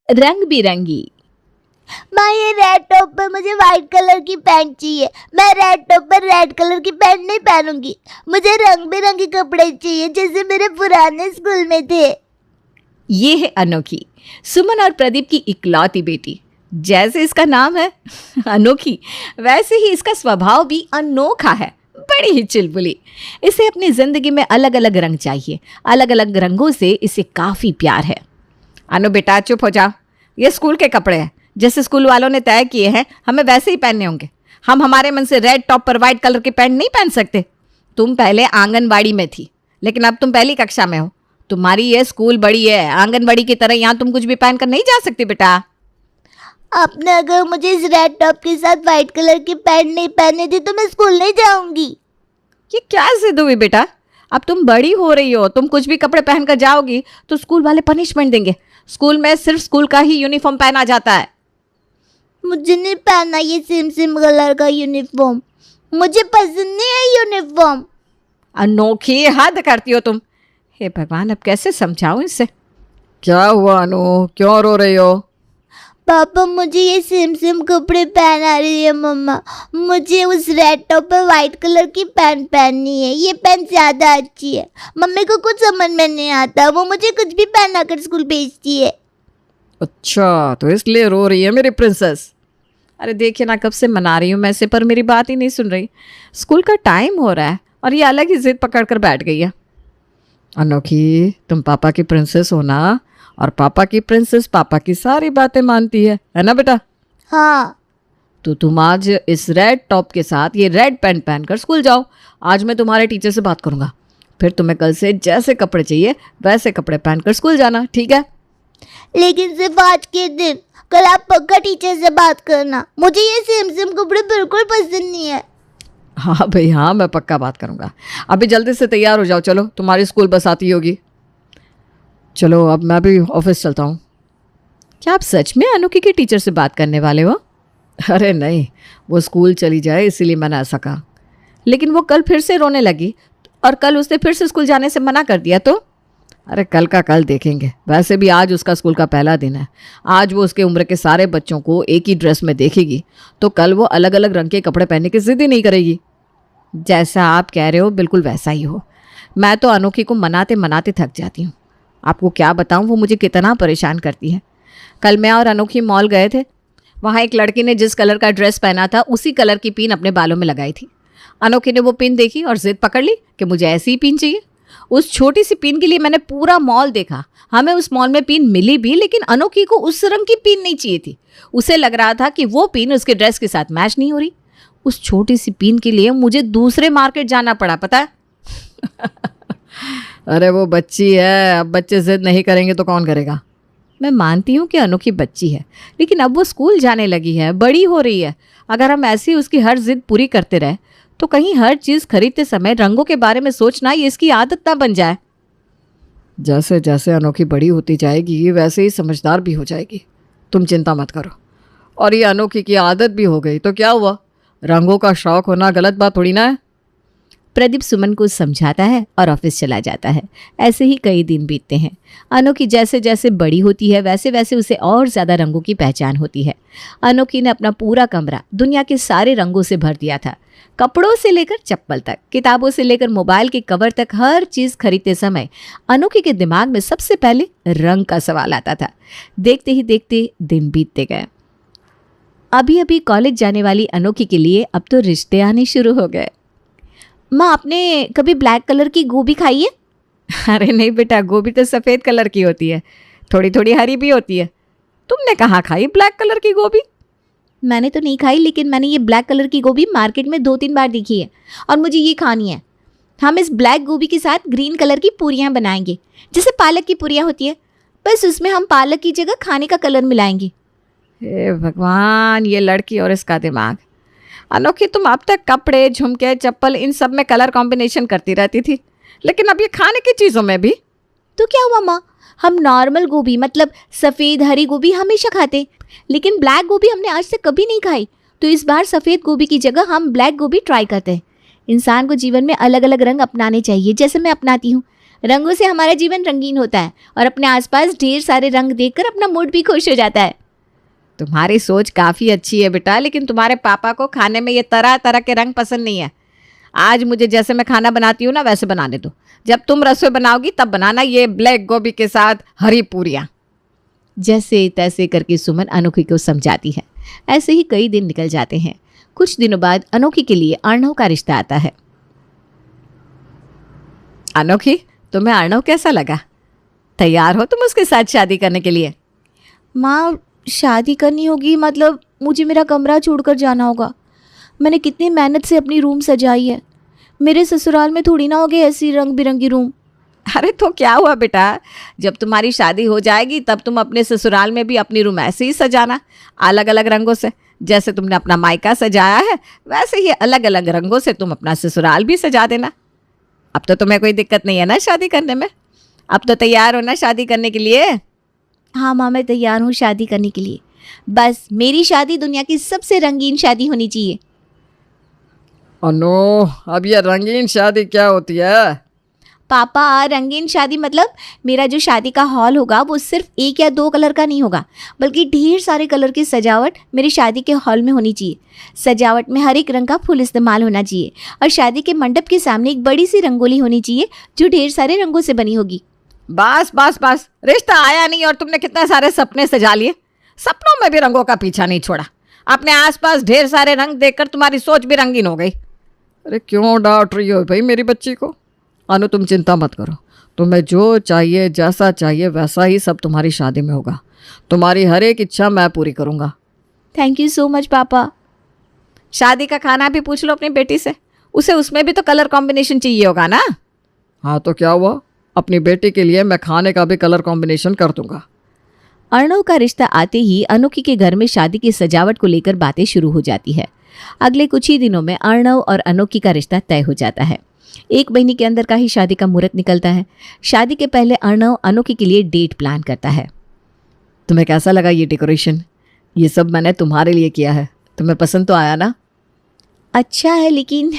रंग बिरंगी। माँ ये रेड टॉप पर मुझे व्हाइट कलर की पैंट चाहिए। मैं रेड टॉप पर रेड कलर की पैंट नहीं पहनूंगी। मुझे रंग बिरंगे कपड़े चाहिए जैसे मेरे पुराने स्कूल में थे। ये है अनोखी, सुमन और प्रदीप की इकलौती बेटी। जैसे इसका नाम है अनोखी, वैसे ही इसका स्वभाव भी अनोखा है। बड़ी ही चुलबुली। इसे अपनी जिंदगी में अलग अलग रंग चाहिए। अलग अलग रंगों से इसे काफी प्यार है। अनु बेटा चुप हो जाओ, ये स्कूल के कपड़े हैं। जैसे स्कूल वालों ने तय किए हैं हमें वैसे ही पहनने होंगे। हम हमारे मन से रेड टॉप पर व्हाइट कलर की पैंट नहीं पहन सकते। तुम पहले आंगनबाड़ी में थी, लेकिन अब तुम पहली कक्षा में हो। तुम्हारी ये स्कूल बड़ी है, आंगनबाड़ी की तरह यहाँ तुम कुछ भी पहन कर नहीं जा सकती बेटा। आपने अगर मुझे इस रेड टॉप के साथ व्हाइट कलर की पैंट नहीं पहने दी तो मैं स्कूल नहीं जाऊंगी। ये क्या जिद हुई बेटा? अब तुम बड़ी हो रही हो, तुम कुछ भी कपड़े पहनकर जाओगी तो स्कूल वाले पनिशमेंट देंगे। स्कूल में सिर्फ स्कूल का ही यूनिफॉर्म पहना जाता है। मुझे नहीं पहनना ये सेम सेम कलर का यूनिफॉर्म। मुझे पसंद नहीं है यूनिफॉर्म। अनोखी, हद करती हो तुम। हे भगवान, अब कैसे समझाऊं इससे। क्या हुआ अनु, क्यों रो रही हो? पापा मुझे ये सेम सेम कपड़े पहना रही है मम्मा। मुझे उस रेड टॉप पर व्हाइट कलर की पैंट पहननी है। ये पैंट ज़्यादा अच्छी है। मम्मी को कुछ समझ में नहीं आता, वो मुझे कुछ भी पहना कर स्कूल भेजती है। अच्छा, तो इसलिए रो रही है मेरी प्रिंसेस। अरे देखिए ना, कब से मना रही हूँ मैं इसे, पर मेरी बात ही नहीं सुन रही। स्कूल का टाइम हो रहा है और ये अलग ही जिद पकड़ कर बैठ गई है। अनोखी, तुम पापा की प्रिंसेस हो ना, और पापा की प्रिंसेस पापा की सारी बातें मानती है ना बेटा? हाँ। तो तुम आज इस रेड टॉप के साथ ये रेड पैंट पहनकर स्कूल जाओ। आज मैं तुम्हारे टीचर से बात करूंगा, फिर तुम्हें कल से जैसे कपड़े चाहिए वैसे कपड़े पहनकर स्कूल जाना, ठीक है? लेकिन सिर्फ आज के दिन। कल आप पक्का टीचर से बात करना। मुझे ये सेम सेम कपड़े बिल्कुल पसंद नहीं है। हाँ भाई हाँ, मैं पक्का बात करूंगा। अभी जल्दी से तैयार हो जाओ, चलो तुम्हारी स्कूल बस आती होगी। चलो अब मैं भी ऑफिस चलता हूँ। क्या आप सच में अनोखी के टीचर से बात करने वाले हो? अरे नहीं, वो स्कूल चली जाए इसीलिए मैंने ऐसा कहा। लेकिन वो कल फिर से रोने लगी और कल उसने फिर से स्कूल जाने से मना कर दिया तो? अरे कल का कल देखेंगे। वैसे भी आज उसका स्कूल का पहला दिन है। आज वो उसके उम्र के सारे बच्चों को एक ही ड्रेस में देखेगी तो कल वो अलग अलग रंग के कपड़े पहनने की जिद ही नहीं करेगी। जैसा आप कह रहे हो बिल्कुल वैसा ही हो। मैं तो अनोखी को मनाते मनाते थक जाती हूँ। आपको क्या बताऊँ वो मुझे कितना परेशान करती है। कल मैं और अनोखी मॉल गए थे। वहाँ एक लड़की ने जिस कलर का ड्रेस पहना था उसी कलर की पिन अपने बालों में लगाई थी। अनोखी ने वो पिन देखी और जिद पकड़ ली कि मुझे ऐसी ही पिन चाहिए। उस छोटी सी पिन के लिए मैंने पूरा मॉल देखा। हमें उस मॉल में पिन मिली भी, लेकिन अनोखी को उस रंग की पिन नहीं चाहिए थी। उसे लग रहा था कि वो पिन उसके ड्रेस के साथ मैच नहीं हो रही। उस छोटी सी पिन के लिए मुझे दूसरे मार्केट जाना पड़ा, पता है? अरे वो बच्ची है, अब बच्चे जिद नहीं करेंगे तो कौन करेगा? मैं मानती हूँ कि अनोखी बच्ची है, लेकिन अब वो स्कूल जाने लगी है, बड़ी हो रही है। अगर हम ऐसी उसकी हर जिद पूरी करते रहे तो कहीं हर चीज़ खरीदते समय रंगों के बारे में सोचना ये इसकी आदत ना बन जाए। जैसे जैसे अनोखी बड़ी होती जाएगी वैसे ही समझदार भी हो जाएगी। तुम चिंता मत करो। और ये अनोखी की आदत भी हो गई तो क्या हुआ? रंगों का शौक होना गलत बात थोड़ी ना है। प्रदीप सुमन को समझाता है और ऑफिस चला जाता है। ऐसे ही कई दिन बीतते हैं। अनोखी जैसे जैसे बड़ी होती है वैसे वैसे उसे और ज़्यादा रंगों की पहचान होती है। अनोखी ने अपना पूरा कमरा दुनिया के सारे रंगों से भर दिया था। कपड़ों से लेकर चप्पल तक, किताबों से लेकर मोबाइल के कवर तक, हर चीज़ खरीदते समय अनोखी के दिमाग में सबसे पहले रंग का सवाल आता था। देखते ही देखते दिन बीतते गए। अभी अभी कॉलेज जाने वाली अनोखी के लिए अब तो रिश्ते आने शुरू हो गए। माँ, आपने कभी ब्लैक कलर की गोभी खाई है? अरे नहीं बेटा, गोभी तो सफ़ेद कलर की होती है, थोड़ी थोड़ी हरी भी होती है। तुमने कहाँ खाई ब्लैक कलर की गोभी? मैंने तो नहीं खाई, लेकिन मैंने ये ब्लैक कलर की गोभी मार्केट में 2-3 बार देखी है और मुझे ये खानी है। हम इस ब्लैक गोभी के साथ ग्रीन कलर की पूरियाँ बनाएंगे, जैसे पालक की पूरियाँ होती है, बस उसमें हम पालक की जगह खाने का कलर मिलाएंगे। हे भगवान, ये लड़की और इसका दिमाग। अनोखी, तुम अब तक कपड़े, झुमके, चप्पल इन सब में कलर कॉम्बिनेशन करती रहती थी, लेकिन अब ये खाने की चीज़ों में भी। तो क्या हुआ माँ, हम नॉर्मल गोभी मतलब सफ़ेद हरी गोभी हमेशा खाते, लेकिन ब्लैक गोभी हमने आज तक कभी नहीं खाई। तो इस बार सफ़ेद गोभी की जगह हम ब्लैक गोभी ट्राई करते हैं। इंसान को जीवन में अलग अलग रंग अपनाने चाहिए, जैसे मैं अपनाती हूँ। रंगों से हमारा जीवन रंगीन होता है और अपने आसपास ढेर सारे रंग देखकर अपना मूड भी खुश हो जाता है। तुम्हारी सोच काफ़ी अच्छी है बेटा, लेकिन तुम्हारे पापा को खाने में ये तरह तरह के रंग पसंद नहीं है। आज मुझे जैसे मैं खाना बनाती हूँ ना वैसे बनाने दो। जब तुम रसोई बनाओगी तब बनाना ये ब्लैक गोभी के साथ हरी पूरियाँ। जैसे तैसे करके सुमन अनोखी को समझाती है। ऐसे ही कई दिन निकल जाते हैं। कुछ दिनों बाद अनोखी के लिए अर्णव का रिश्ता आता है। अनोखी, तुम्हें अर्णव कैसा लगा? तैयार हो तुम उसके साथ शादी करने के लिए? माँ, शादी करनी होगी मतलब मुझे मेरा कमरा छोड़कर जाना होगा। मैंने कितनी मेहनत से अपनी रूम सजाई है। मेरे ससुराल में थोड़ी ना होगी ऐसी रंग बिरंगी रूम। अरे तो क्या हुआ बेटा, जब तुम्हारी शादी हो जाएगी तब तुम अपने ससुराल में भी अपनी रूम ऐसे ही सजाना, अलग अलग रंगों से। जैसे तुमने अपना मायका सजाया है वैसे ही अलग अलग रंगों से तुम अपना ससुराल भी सजा देना। अब तो तुम्हें कोई दिक्कत नहीं है ना शादी करने में? अब तो तैयार हो ना शादी करने के लिए? हाँ माँ, मैं तैयार हूँ शादी करने के लिए। बस मेरी शादी दुनिया की सबसे रंगीन शादी होनी चाहिए। अनो, अब ये रंगीन शादी क्या होती है? पापा, रंगीन शादी मतलब मेरा जो शादी का हॉल होगा वो सिर्फ 1 या 2 कलर का नहीं होगा, बल्कि ढेर सारे कलर की सजावट मेरी शादी के हॉल में होनी चाहिए। सजावट में हर एक रंग का फूल इस्तेमाल होना चाहिए और शादी के मंडप के सामने एक बड़ी सी रंगोली होनी चाहिए जो ढेर सारे रंगों से बनी होगी। बस बस बस, रिश्ता आया नहीं और तुमने कितने सारे सपने सजा लिए। सपनों में भी रंगों का पीछा नहीं छोड़ा। अपने आसपास ढेर सारे रंग देखकर तुम्हारी सोच भी रंगीन हो गई। अरे क्यों डांट रही हो भाई मेरी बच्ची को? अनु, तुम चिंता मत करो, तुम्हें जो चाहिए जैसा चाहिए वैसा ही सब तुम्हारी शादी में होगा। तुम्हारी हर एक इच्छा मैं पूरी करूँगा। थैंक यू सो मच पापा। शादी का खाना भी पूछ लो अपनी बेटी से, उसे उसमें भी तो कलर कॉम्बिनेशन चाहिए होगा ना? हाँ तो क्या हुआ, अपनी बेटी के लिए मैं खाने का भी कलर कॉम्बिनेशन कर दूंगा। अर्णव का रिश्ता आते ही अनोखी के घर में शादी की सजावट को लेकर बातें शुरू हो जाती है। अगले कुछ ही दिनों में अर्णव और अनोखी का रिश्ता तय हो जाता है। 1 महीने के अंदर का ही शादी का मुहूर्त निकलता है। शादी के पहले अर्णव अनोखी के लिए डेट प्लान करता है। तुम्हें कैसा लगा ये डेकोरेशन? ये सब मैंने तुम्हारे लिए किया है, तुम्हें पसंद तो आया ना? अच्छा है, लेकिन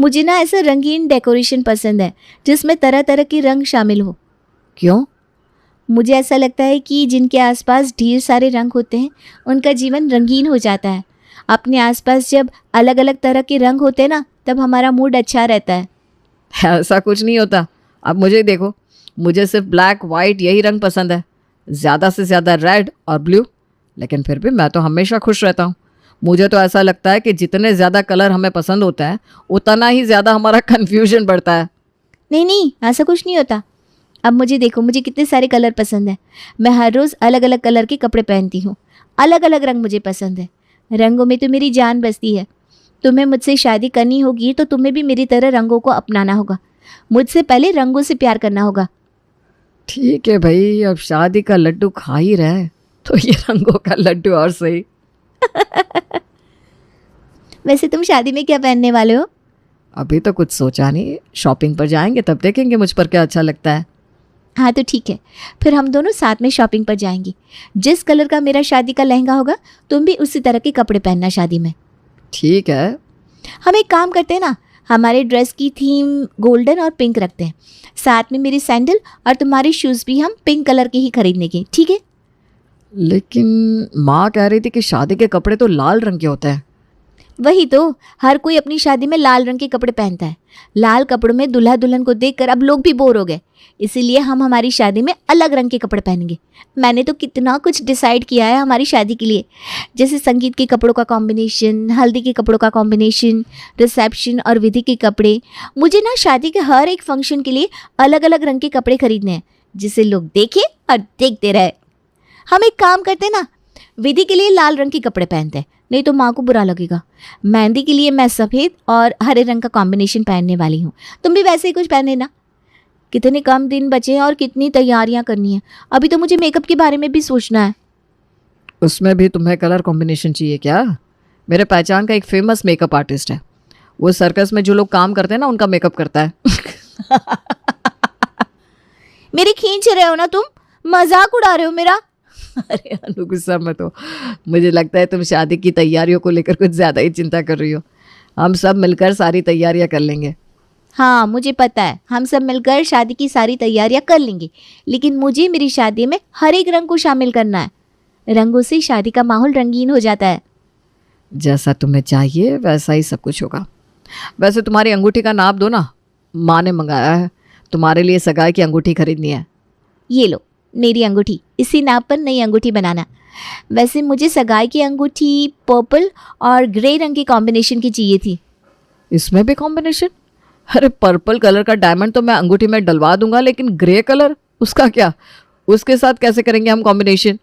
मुझे ना ऐसा रंगीन डेकोरेशन पसंद है जिसमें तरह तरह के रंग शामिल हो। क्यों? मुझे ऐसा लगता है कि जिनके आसपास ढेर सारे रंग होते हैं उनका जीवन रंगीन हो जाता है। अपने आसपास जब अलग अलग तरह के रंग होते हैं ना तब हमारा मूड अच्छा रहता है। ऐसा कुछ नहीं होता। अब मुझे देखो, मुझे सिर्फ ब्लैक वाइट यही रंग पसंद है, ज़्यादा से ज़्यादा रेड और ब्लू। लेकिन फिर भी मैं तो हमेशा खुश रहता हूँ। मुझे तो ऐसा लगता है कि जितने ज़्यादा कलर हमें पसंद होता है उतना ही ज़्यादा हमारा कन्फ्यूजन बढ़ता है। नहीं, ऐसा कुछ नहीं होता। अब मुझे देखो, मुझे कितने सारे कलर पसंद है। मैं हर रोज़ अलग अलग कलर के कपड़े पहनती हूँ। अलग अलग रंग मुझे पसंद है। रंगों में तो मेरी जान बसती है। तुम्हें मुझसे शादी करनी होगी तो तुम्हें भी मेरी तरह रंगों को अपनाना होगा। मुझसे पहले रंगों से प्यार करना होगा। ठीक है भाई, अब शादी का लड्डू खा ही रहे तो ये रंगों का लड्डू और सही। वैसे तुम शादी में क्या पहनने वाले हो? अभी तो कुछ सोचा नहीं, शॉपिंग पर जाएंगे तब देखेंगे मुझ पर क्या अच्छा लगता है। हाँ तो ठीक है, फिर हम दोनों साथ में शॉपिंग पर जाएंगे। जिस कलर का मेरा शादी का लहंगा होगा तुम भी उसी तरह के कपड़े पहनना शादी में। ठीक है। हम एक काम करते हैं ना, हमारे ड्रेस की थीम गोल्डन और पिंक रखते हैं। साथ में मेरी सैंडल और तुम्हारी शूज़ भी हम पिंक कलर के ही खरीदने के, ठीक है? लेकिन माँ कह रही थी कि शादी के कपड़े तो लाल रंग के होते हैं। वही तो, हर कोई अपनी शादी में लाल रंग के कपड़े पहनता है। लाल कपड़ों में दूल्हा दुल्हन को देखकर अब लोग भी बोर हो गए, इसीलिए हम हमारी शादी में अलग रंग के कपड़े पहनेंगे। मैंने तो कितना कुछ डिसाइड किया है हमारी शादी के लिए, जैसे संगीत के कपड़ों का कॉम्बिनेशन, हल्दी के कपड़ों का कॉम्बिनेशन, रिसेप्शन और विधि के कपड़े। मुझे ना शादी के हर एक फंक्शन के लिए अलग अलग रंग के कपड़े खरीदने हैं जिसे लोग देखें और देखते रहे। हम एक काम करते ना, विधि के लिए लाल रंग के कपड़े पहनते हैं, नहीं तो माँ को बुरा लगेगा। मेहंदी के लिए मैं सफ़ेद और हरे रंग का कॉम्बिनेशन पहनने वाली हूँ। तुम भी वैसे ही कुछ पहने ना। कितने कम दिन बचे हैं और कितनी तैयारियाँ करनी है। अभी तो मुझे मेकअप के बारे में भी सोचना है। उसमें भी तुम्हें कलर कॉम्बिनेशन चाहिए क्या? मेरे पहचान का एक फेमस मेकअप आर्टिस्ट है, वो सर्कस में जो लोग काम करते हैं ना उनका मेकअप करता है। मेरी खींच रहे हो ना तुम, मजाक उड़ा रहे हो मेरा। अरे अनु, गुस्सा मत हो। मुझे लगता है तुम शादी की तैयारियों को लेकर कुछ ज़्यादा ही चिंता कर रही हो। हम सब मिलकर सारी तैयारियां कर लेंगे। हाँ मुझे पता है, हम सब मिलकर शादी की सारी तैयारियां कर लेंगे, लेकिन मुझे मेरी शादी में हर एक रंग को शामिल करना है। रंगों से शादी का माहौल रंगीन हो जाता है। जैसा तुम्हें चाहिए वैसा ही सब कुछ होगा। वैसे तुम्हारी अंगूठी का नाप दो ना, माँ ने मंगाया है, तुम्हारे लिए सगाई की अंगूठी खरीदनी है। ये लो मेरी अंगूठी, इसी नाप पर नई अंगूठी बनाना। वैसे मुझे सगाई की अंगूठी पर्पल और ग्रे रंग के कॉम्बिनेशन की चाहिए थी। इसमें भी कॉम्बिनेशन? अरे पर्पल कलर का डायमंड तो मैं अंगूठी में डलवा दूंगा, लेकिन ग्रे कलर उसका क्या? उसके साथ कैसे करेंगे हम कॉम्बिनेशन?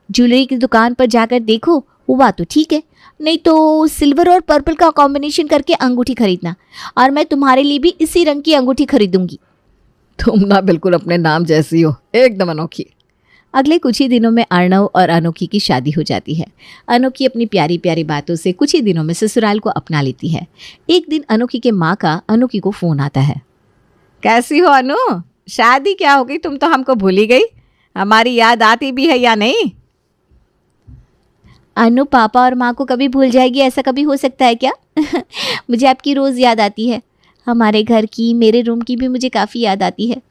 ज्वेलरी की दुकान पर जाकर देखो, हुआ तो ठीक है, नहीं तो सिल्वर और पर्पल का कॉम्बिनेशन करके अंगूठी खरीदना, और मैं तुम्हारे लिए भी इसी रंग की अंगूठी खरीदूंगी। तुम ना बिल्कुल अपने नाम जैसी हो, एकदम अनोखी। अगले कुछ ही दिनों में अर्णव और अनोखी की शादी हो जाती है। अनोखी अपनी प्यारी प्यारी बातों से कुछ ही दिनों में ससुराल को अपना लेती है। एक दिन अनोखी के माँ का अनोखी को फ़ोन आता है। कैसी हो अनु? शादी क्या हो गई, तुम तो हमको भूल ही गई। हमारी याद आती भी है या नहीं? अनु पापा और माँ को कभी भूल जाएगी, ऐसा कभी हो सकता है क्या? मुझे आपकी रोज़ याद आती है। हमारे घर की, मेरे रूम की भी मुझे काफ़ी याद आती है।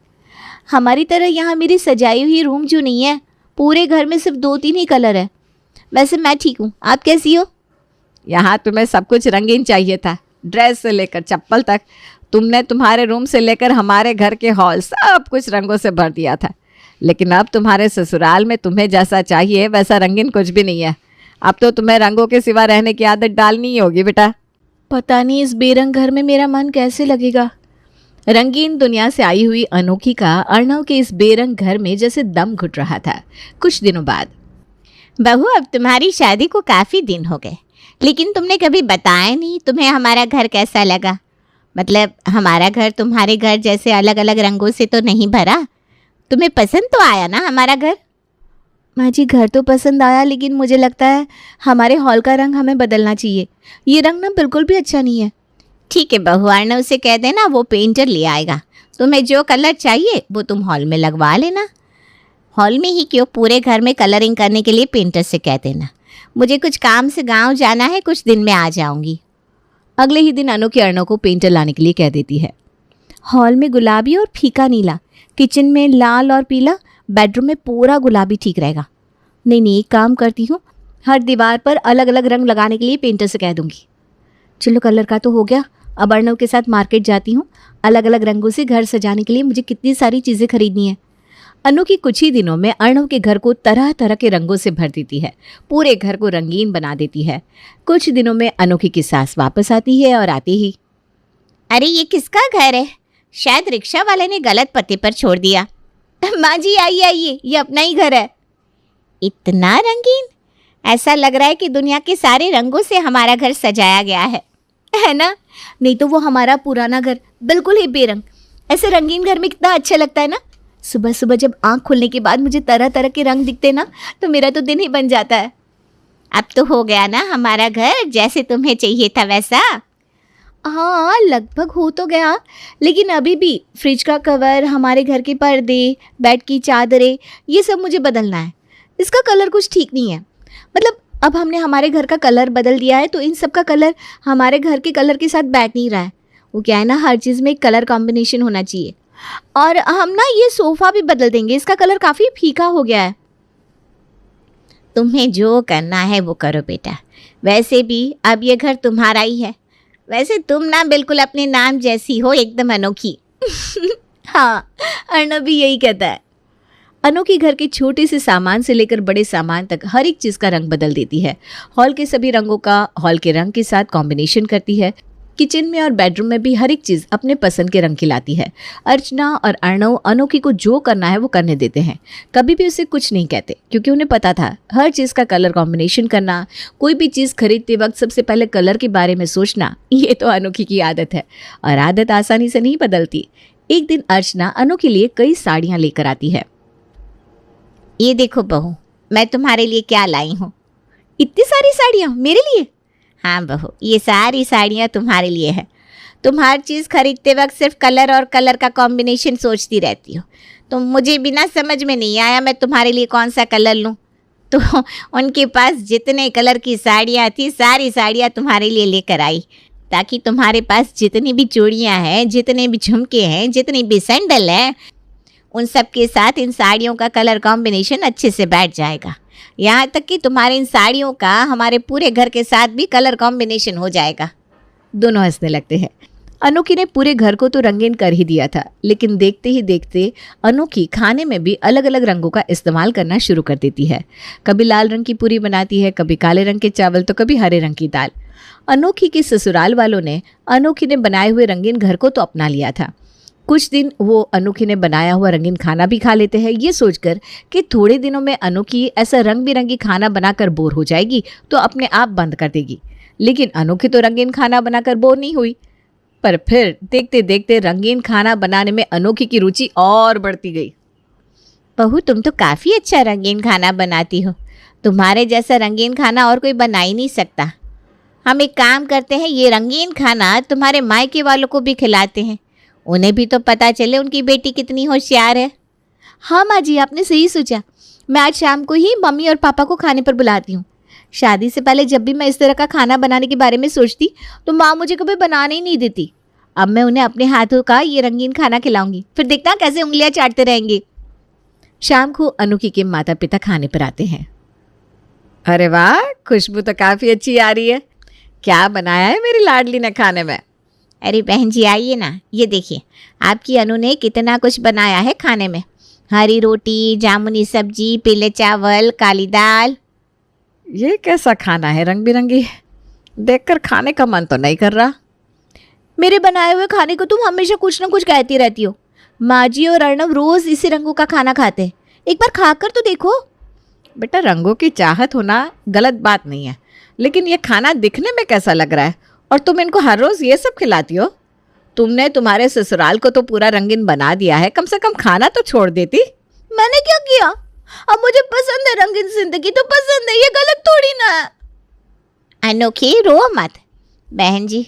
हमारी तरह यहाँ मेरी सजाई हुई रूम जो नहीं है, पूरे घर में सिर्फ 2-3 ही कलर है। वैसे मैं ठीक हूँ, आप कैसी हो? यहाँ तुम्हें सब कुछ रंगीन चाहिए था, ड्रेस से लेकर चप्पल तक। तुमने तुम्हारे रूम से लेकर हमारे घर के हॉल सब कुछ रंगों से भर दिया था, लेकिन अब तुम्हारे ससुराल में तुम्हें जैसा चाहिए वैसा रंगीन कुछ भी नहीं है। अब तो तुम्हें रंगों के सिवा रहने की आदत डालनी ही होगी बेटा। पता नहीं इस बेरंग घर में मेरा मन कैसे लगेगा। रंगीन दुनिया से आई हुई अनोखी का अर्णव के इस बेरंग घर में जैसे दम घुट रहा था। कुछ दिनों बाद, बहू अब तुम्हारी शादी को काफ़ी दिन हो गए, लेकिन तुमने कभी बताया नहीं तुम्हें हमारा घर कैसा लगा। मतलब हमारा घर तुम्हारे घर जैसे अलग अलग रंगों से तो नहीं भरा। तुम्हें पसंद तो आया ना हमारा घर? माँ जी घर तो पसंद आया, लेकिन मुझे लगता है हमारे हॉल का रंग हमें बदलना चाहिए। ये रंग ना बिल्कुल भी अच्छा नहीं है। ठीक है बहू, अर्णव से कह देना, वो पेंटर ले आएगा। तुम्हें जो कलर चाहिए वो तुम हॉल में लगवा लेना। हॉल में ही क्यों, पूरे घर में कलरिंग करने के लिए पेंटर से कह देना। मुझे कुछ काम से गांव जाना है, कुछ दिन में आ जाऊंगी। अगले ही दिन अनोखी अर्णव को पेंटर लाने के लिए कह देती है। हॉल में गुलाबी और फीका नीला, किचन में लाल और पीला, बेडरूम में पूरा गुलाबी ठीक रहेगा। नहीं एक काम करती हूँ, हर दीवार पर अलग अलग रंग लगाने के लिए पेंटर से कह दूंगी। चलो कलर का तो हो गया, अब अर्णव के साथ मार्केट जाती हूँ। अलग अलग रंगों से घर सजाने के लिए मुझे कितनी सारी चीज़ें खरीदनी है। अनोखी कुछ ही दिनों में अर्णव के घर को तरह तरह के रंगों से भर देती है, पूरे घर को रंगीन बना देती है। कुछ दिनों में अनोखी की सास वापस आती है और आती ही, अरे ये किसका घर है? शायद रिक्शा वाले ने गलत पते पर छोड़ दिया। माँ जी आइए, ये अपना ही घर है। इतना रंगीन, ऐसा लग रहा है कि दुनिया के सारे रंगों से हमारा घर सजाया गया है ना? नहीं तो वो हमारा पुराना घर बिल्कुल ही बेरंग। ऐसे रंगीन घर में कितना अच्छा लगता है ना। सुबह सुबह जब आँख खुलने के बाद मुझे तरह तरह के रंग दिखते ना, तो मेरा तो दिन ही बन जाता है। अब तो हो गया ना हमारा घर जैसे तुम्हें चाहिए था वैसा? हाँ लगभग हो तो गया, लेकिन अभी भी फ्रिज का कवर, हमारे घर के पर्दे, बेड की चादरें, ये सब मुझे बदलना है। इसका कलर कुछ ठीक नहीं है। मतलब अब हमने हमारे घर का कलर बदल दिया है, तो इन सब का कलर हमारे घर के कलर के साथ बैठ नहीं रहा है। वो क्या है ना, हर चीज़ में एक कलर कॉम्बिनेशन होना चाहिए। और हम ना ये सोफ़ा भी बदल देंगे, इसका कलर काफ़ी फीका हो गया है। तुम्हें जो करना है वो करो बेटा, वैसे भी अब ये घर तुम्हारा ही है। वैसे तुम ना बिल्कुल अपने नाम जैसी हो, एकदम अनोखी। हाँ, अर्णव भी यही कहता है। अनोखी घर के छोटे से सामान से लेकर बड़े सामान तक हर एक चीज़ का रंग बदल देती है। हॉल के सभी रंगों का हॉल के रंग के साथ कॉम्बिनेशन करती है। किचन में और बेडरूम में भी हर एक चीज़ अपने पसंद के रंग खिलाती है। अर्चना और अर्णव अनोखी को जो करना है वो करने देते हैं, कभी भी उसे कुछ नहीं कहते, क्योंकि उन्हें पता था हर चीज़ का कलर कॉम्बिनेशन करना, कोई भी चीज़ खरीदते वक्त सबसे पहले कलर के बारे में सोचना, ये तो अनोखी की आदत है और आदत आसानी से नहीं बदलती। एक दिन अर्चना अनोखी लिए कई साड़ियाँ लेकर आती है। ये देखो बहू, मैं तुम्हारे लिए क्या लाई हूँ। इतनी सारी साड़ियाँ मेरे लिए? हाँ बहू, ये सारी साड़ियाँ तुम्हारे लिए है। तुम हर चीज़ खरीदते वक्त सिर्फ कलर और कलर का कॉम्बिनेशन सोचती रहती हो। तो मुझे बिना समझ में नहीं आया मैं तुम्हारे लिए कौन सा कलर लूँ। तो उनके पास जितने कलर की साड़ियाँ थी, सारी साड़ियाँ तुम्हारे लिए लेकर आई, ताकि तुम्हारे पास जितनी भी चूड़ियाँ हैं, जितने भी झुमके हैं, जितनी भी सैंडल हैं, उन सब के साथ इन साड़ियों का कलर कॉम्बिनेशन अच्छे से बैठ जाएगा। यहाँ तक कि तुम्हारे इन साड़ियों का हमारे पूरे घर के साथ भी कलर कॉम्बिनेशन हो जाएगा। दोनों हंसने लगते हैं। अनोखी ने पूरे घर को तो रंगीन कर ही दिया था, लेकिन देखते ही देखते अनोखी खाने में भी अलग अलग रंगों का इस्तेमाल करना शुरू कर देती है। कभी लाल रंग की पूरी बनाती है, कभी काले रंग के चावल, तो कभी हरे रंग की दाल। अनोखी के ससुराल वालों ने अनोखी ने बनाए हुए रंगीन घर को तो अपना लिया था। कुछ दिन वो अनोखी ने बनाया हुआ रंगीन खाना भी खा लेते हैं, ये सोचकर कि थोड़े दिनों में अनोखी ऐसा रंग बिरंगी खाना बनाकर बोर हो जाएगी तो अपने आप बंद कर देगी। लेकिन अनोखी तो रंगीन खाना बनाकर बोर नहीं हुई, पर फिर देखते देखते रंगीन खाना बनाने में अनोखी की रुचि और बढ़ती गई। बहू, तुम तो काफ़ी अच्छा रंगीन खाना बनाती हो। तुम्हारे जैसा रंगीन खाना और कोई बना ही नहीं सकता। हम एक काम करते हैं, ये रंगीन खाना तुम्हारे मायके वालों को भी खिलाते हैं, उन्हें भी तो पता चले उनकी बेटी कितनी होशियार है। हाँ माँ जी, आपने सही सोचा। मैं आज शाम को ही मम्मी और पापा को खाने पर बुलाती हूँ। शादी से पहले जब भी मैं इस तरह का खाना बनाने के बारे में सोचती तो माँ मुझे कभी बनाने ही नहीं देती। अब मैं उन्हें अपने हाथों का ये रंगीन खाना खिलाऊंगी, फिर देखना कैसे उंगलियां चाटते रहेंगे। शाम को अनोखी के माता पिता खाने पर आते हैं। अरे वाह, खुशबू तो काफ़ी अच्छी आ रही है। क्या बनाया है मेरी लाडली ने खाने में? अरे बहन जी, आइए ना, ये देखिए आपकी अनु ने कितना कुछ बनाया है खाने में। हरी रोटी, जामुनी सब्जी, पीले चावल, काली दाल। ये कैसा खाना है रंग बिरंगी? देखकर खाने का मन तो नहीं कर रहा। मेरे बनाए हुए खाने को तुम हमेशा कुछ ना कुछ कहती रहती हो। माँ जी और अर्णव रोज़ इसी रंगों का खाना खाते हैं, एक बार खाकर तो देखो। बेटा, रंगों की चाहत होना गलत बात नहीं है, लेकिन ये खाना दिखने में कैसा लग रहा है और तुम इनको हर रोज़ ये सब खिलाती हो? तुमने तुम्हारे ससुराल को तो पूरा रंगीन बना दिया है, कम से कम खाना तो छोड़ देती। मैंने क्या किया? अब मुझे पसंद है रंगीन जिंदगी तो पसंद है, ये गलत थोड़ी ना है। अनोखी, रो मत। बहन जी,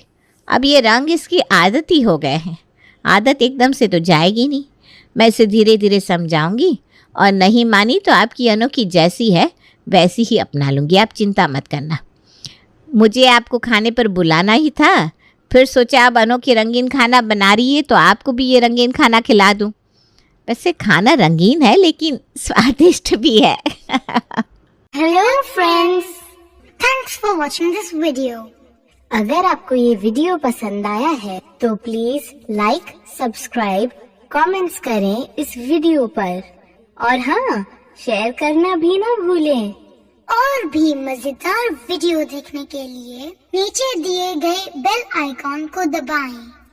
अब ये रंग इसकी आदत ही हो गए हैं। आदत एकदम से तो जाएगी नहीं, मैं इसे धीरे धीरे समझाऊंगी और नहीं मानी तो आपकी अनोखी जैसी है वैसी ही अपना लूँगी, आप चिंता मत करना। मुझे आपको खाने पर बुलाना ही था, फिर सोचा अब अनोखी रंगीन खाना बना रही है तो आपको भी ये रंगीन खाना खिला दूँ। वैसे खाना रंगीन है लेकिन स्वादिष्ट भी है। Hello friends, thanks for watching this video. अगर आपको ये वीडियो पसंद आया है तो प्लीज लाइक, सब्सक्राइब, कमेंट्स करें इस वीडियो पर और हाँ, शेयर करना भी ना भूलें। और भी मजेदार वीडियो देखने के लिए नीचे दिए गए बेल आइकॉन को दबाएं।